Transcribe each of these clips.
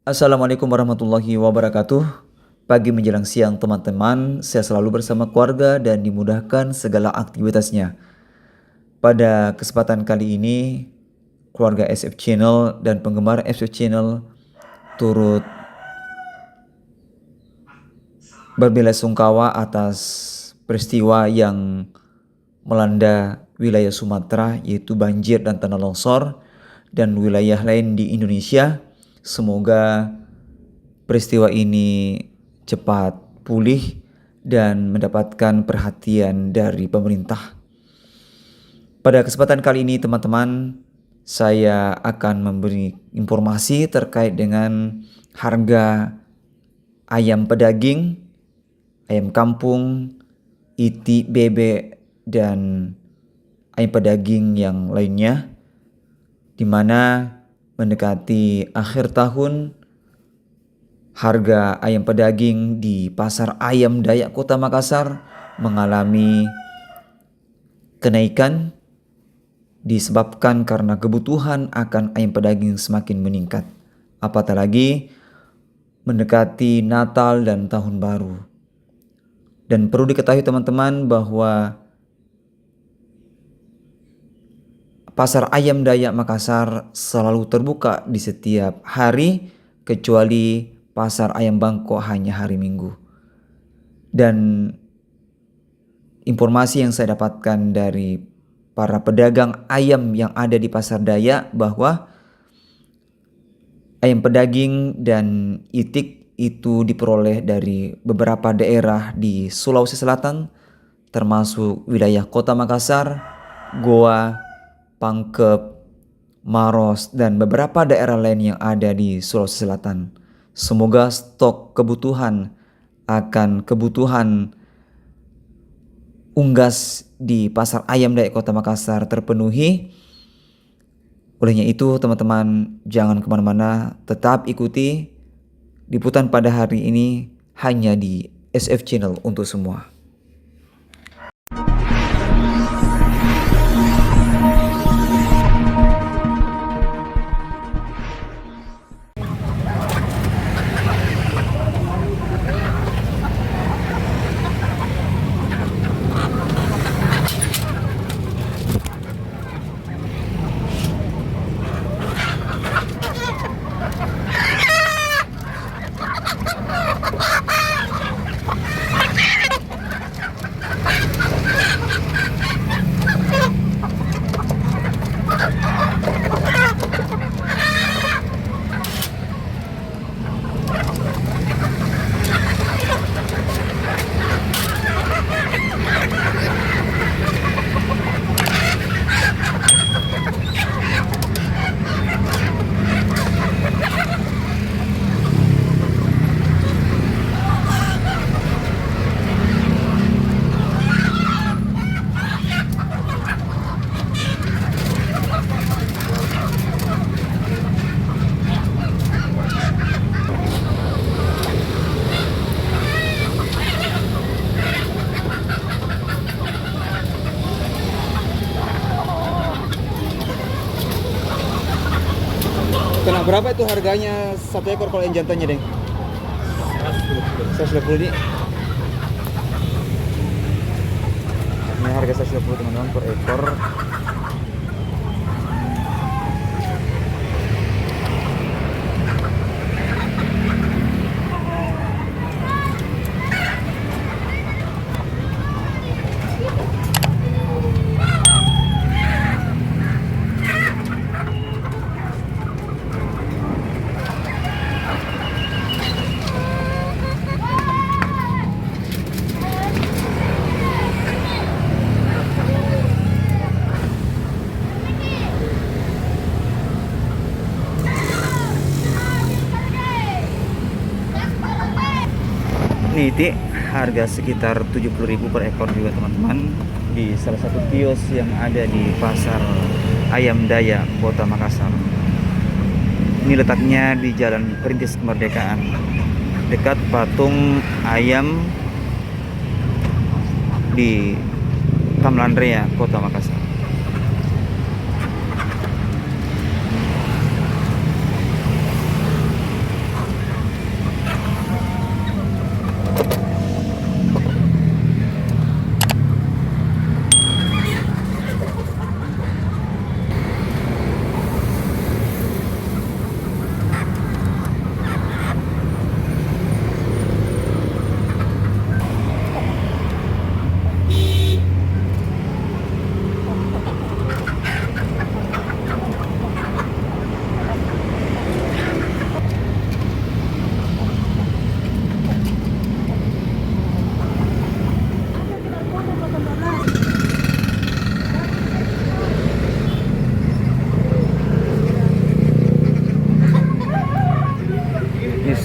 Assalamualaikum warahmatullahi wabarakatuh. Pagi menjelang siang teman-teman, saya selalu bersama keluarga dan dimudahkan segala aktivitasnya. Pada kesempatan kali ini, keluarga SF Channel dan penggemar SF Channel turut berbelasungkawa atas peristiwa yang melanda wilayah Sumatera, yaitu banjir dan tanah longsor, dan wilayah lain di Indonesia. Semoga peristiwa ini cepat pulih dan mendapatkan perhatian dari pemerintah. Pada kesempatan kali ini teman-teman, saya akan memberi informasi terkait dengan harga ayam pedaging, ayam kampung, itik, bebek, dan ayam pedaging yang lainnya, di mana mendekati akhir tahun, harga ayam pedaging di Pasar Ayam Dayak Kota Makassar mengalami kenaikan disebabkan karena kebutuhan akan ayam pedaging semakin meningkat. Apatah lagi mendekati Natal dan Tahun Baru. Dan perlu diketahui teman-teman bahwa Pasar Ayam Dayak Makassar selalu terbuka di setiap hari, kecuali Pasar Ayam Bangkok hanya hari Minggu. Dan informasi yang saya dapatkan dari para pedagang ayam yang ada di Pasar Dayak bahwa ayam pedaging dan itik itu diperoleh dari beberapa daerah di Sulawesi Selatan, termasuk wilayah Kota Makassar, Goa, Pangkep, Maros, dan beberapa daerah lain yang ada di Sulawesi Selatan. Semoga stok kebutuhan unggas di Pasar Ayam Dayak Kota Makassar terpenuhi. Olehnya itu teman-teman jangan kemana-mana, tetap ikuti liputan pada hari ini hanya di SF Channel untuk semua. Kena berapa itu harganya satu ekor kalau yang jantannya, Deng? 120 nih. Ini harga 120 teman-teman per ekor. Ini itik harga sekitar 70.000 per ekor juga teman-teman, di salah satu kios yang ada di Pasar Ayam Dayak Kota Makassar. Ini letaknya di Jalan Perintis Kemerdekaan, dekat patung ayam di Tamlandrea, Kota Makassar.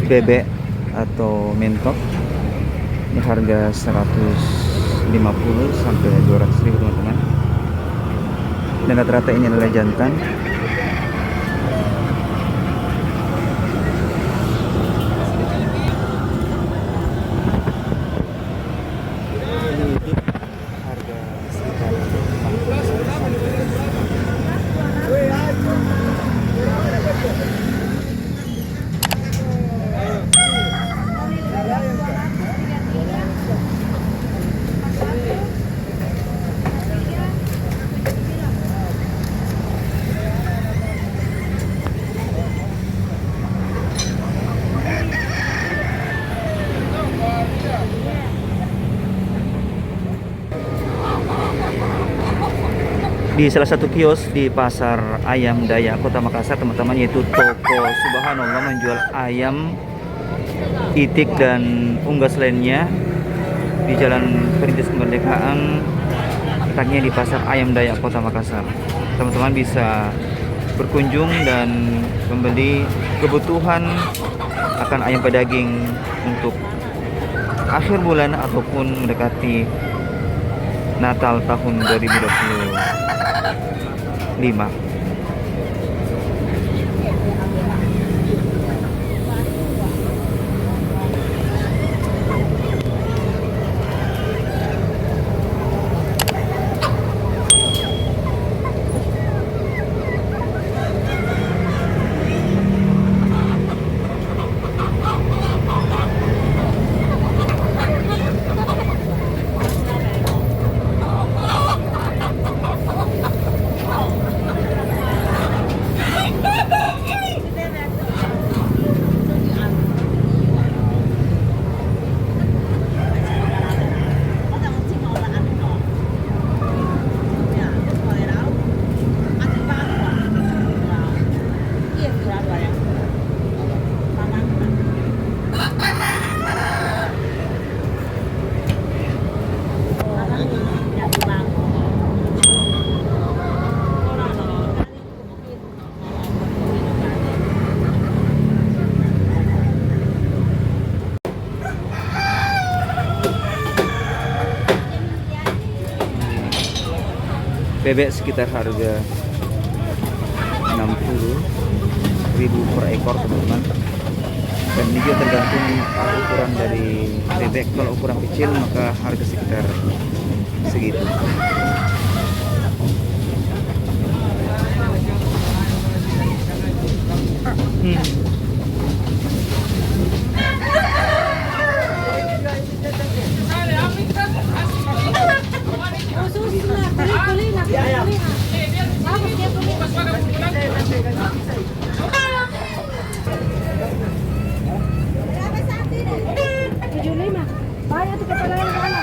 bebek atau mentok. Ini harga 150 sampai 200 ribu teman-teman. Dan rata-rata ini adalah jantan. Di salah satu kios di Pasar Ayam Daya Kota Makassar teman-teman, yaitu toko Subhanallah menjual ayam, itik dan unggas lainnya di Jalan Perintis Kemerdekaan, letaknya di Pasar Ayam Daya Kota Makassar. Teman-teman bisa berkunjung dan membeli kebutuhan akan ayam pedaging untuk akhir bulan ataupun mendekati Natal tahun 2025. Bebek sekitar harga 60.000 per ekor teman-teman. Dan ini juga tergantung ukuran dari bebek. Kalau ukuran kecil maka harga sekitar segitu. Banyak tuh kepala yang kanan.